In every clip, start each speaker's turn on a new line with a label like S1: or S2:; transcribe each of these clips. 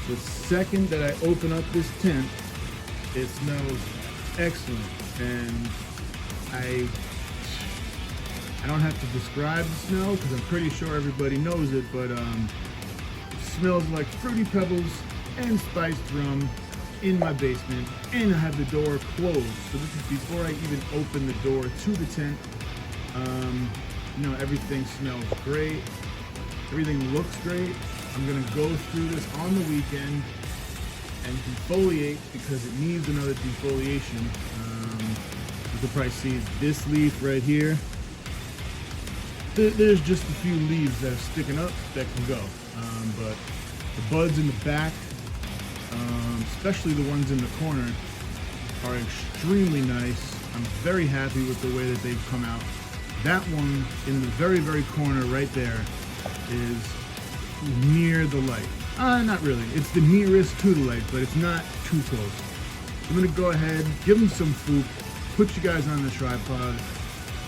S1: The second that I open up this tent, it smells excellent, and I don't have to describe the smell because I'm pretty sure everybody knows it, but it smells like Fruity Pebbles and spiced rum in my basement, and I have the door closed. So this is before I even open the door to the tent. Everything smells great. Everything looks great. I'm gonna go through this on the weekend and defoliate because it needs another defoliation. You can probably see this leaf right here. There's just a few leaves that are sticking up that can go, but the buds in the back, especially the ones in the corner, are extremely nice. I'm very happy with the way that they've come out. That one in the very, very corner right there is near the light. Not really. It's the nearest to the light, but it's not too close. I'm gonna go ahead, give them some FOOP, put you guys on the tripod,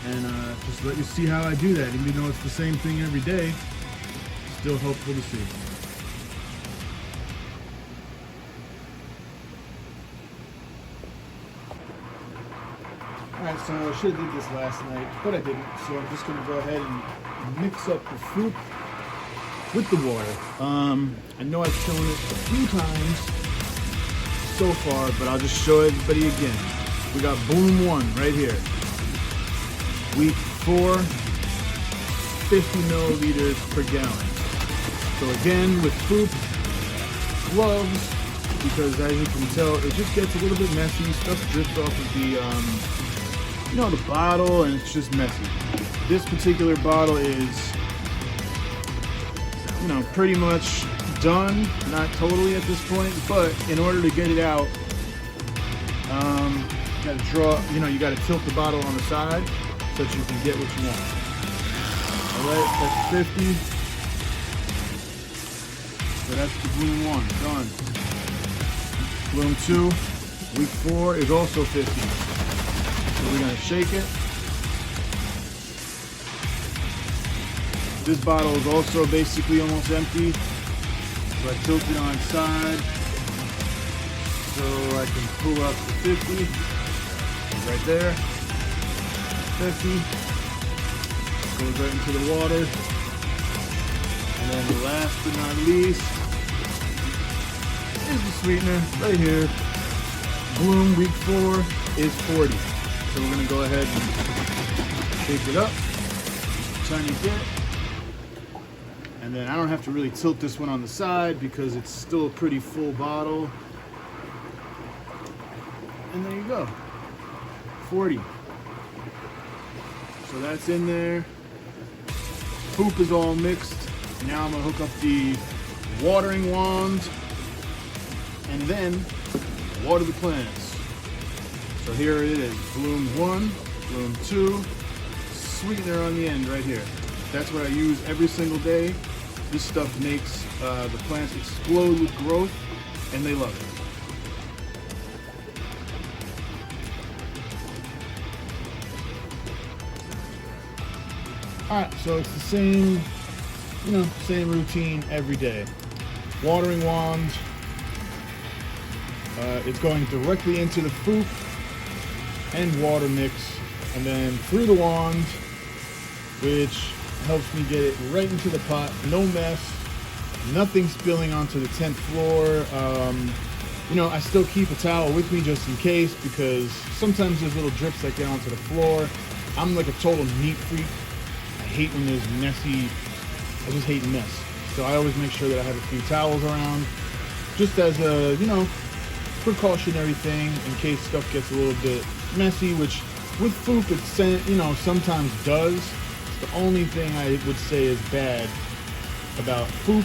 S1: and just let you see how I do that. Even though it's the same thing every day, still helpful to see. Alright, so I should have did this last night, but I didn't. So I'm just gonna go ahead and mix up the FOOP with the water. I know I've shown it a few times so far, but I'll just show everybody again. We got Bloom 1 right here. Week 4, 50 milliliters per gallon. So again, with FOOP, gloves, because as you can tell, it just gets a little bit messy. Stuff drips off of the bottle, and it's just messy. This particular bottle is, pretty much done. Not totally at this point, but in order to get it out, you gotta draw, you gotta tilt the bottle on the side so that you can get what you want. Alright, that's 50. So that's the Bloom 1, done. Bloom 2, week 4 is also 50. So we're gonna shake it. This bottle is also basically almost empty. So I tilt it on its side so I can pull up the 50. Right there. 50. Goes right into the water. And then the last but not least is the sweetener right here. Bloom week 4 is 40. So we're gonna go ahead and shake it up, tiny bit. And then I don't have to really tilt this one on the side because it's still a pretty full bottle. And there you go, 40. So that's in there. FOOP is all mixed. Now I'm gonna hook up the watering wand and then water the plants. So here it is, Bloom 1, Bloom 2, sweetener on the end right here. That's what I use every single day. This stuff makes the plants explode with growth, and they love it. Alright, so it's the same, same routine every day. Watering wand, it's going directly into the FOOP and water mix, and then through the wand, which helps me get it right into the pot, no mess, nothing spilling onto the tent floor. I still keep a towel with me just in case, because sometimes there's little drips that get onto the floor. I'm like a total neat freak. I hate when there's messy, I just hate mess. So I always make sure that I have a few towels around, just as a, precautionary thing in case stuff gets a little bit messy, which with FOOP it sometimes does. The only thing I would say is bad about FOOP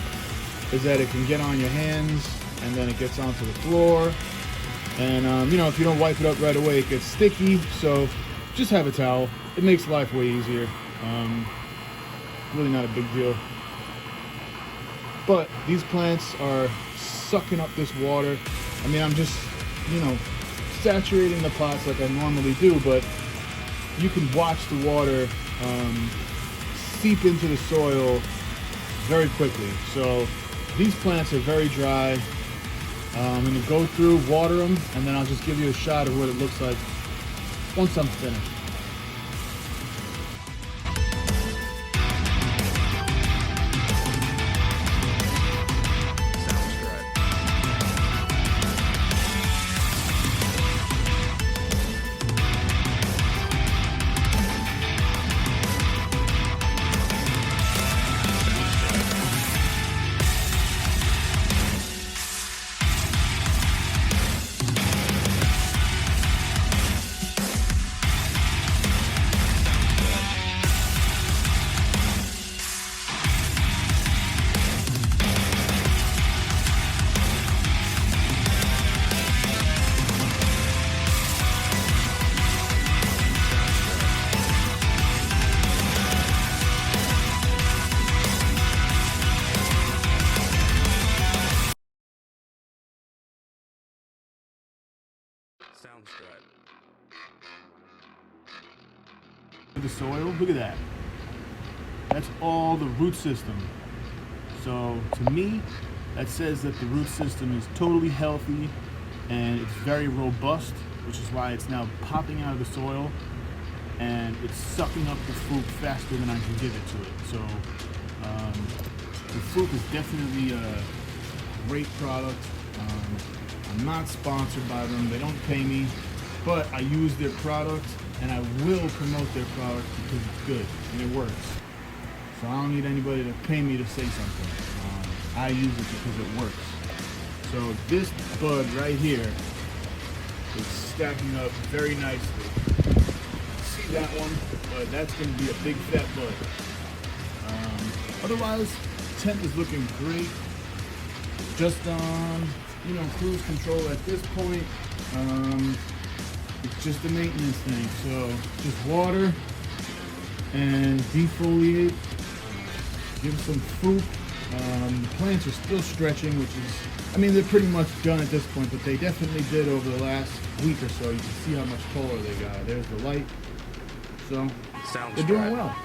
S1: is that it can get on your hands and then it gets onto the floor. And, if you don't wipe it up right away, it gets sticky. So just have a towel. It makes life way easier. Really not a big deal. But these plants are sucking up this water. I mean, I'm just, saturating the pots like I normally do, but you can watch the water seep into the soil very quickly. So these plants are very dry. I'm going to go through, water them, and then I'll just give you a shot of what it looks like once I'm finished.
S2: Sounds good.
S1: The soil, look at that. That's all the root system. So to me, that says that the root system is totally healthy and it's very robust, which is why it's now popping out of the soil and it's sucking up the FOOP faster than I can give it to it. So the FOOP is definitely a great product. I'm not sponsored by them, they don't pay me, but I use their product and I will promote their product because it's good and it works. So I don't need anybody to pay me to say something. I use it because it works. So this bud right here is stacking up very nicely. See that one? But that's going to be a big fat bud. Otherwise, tent is looking great. Just on cruise control at this point. It's just a maintenance thing. So just water and defoliate. Give some FOOP. The plants are still stretching, which is, they're pretty much done at this point, but they definitely did over the last week or so. You can see how much taller they got. There's the light. So they're doing well.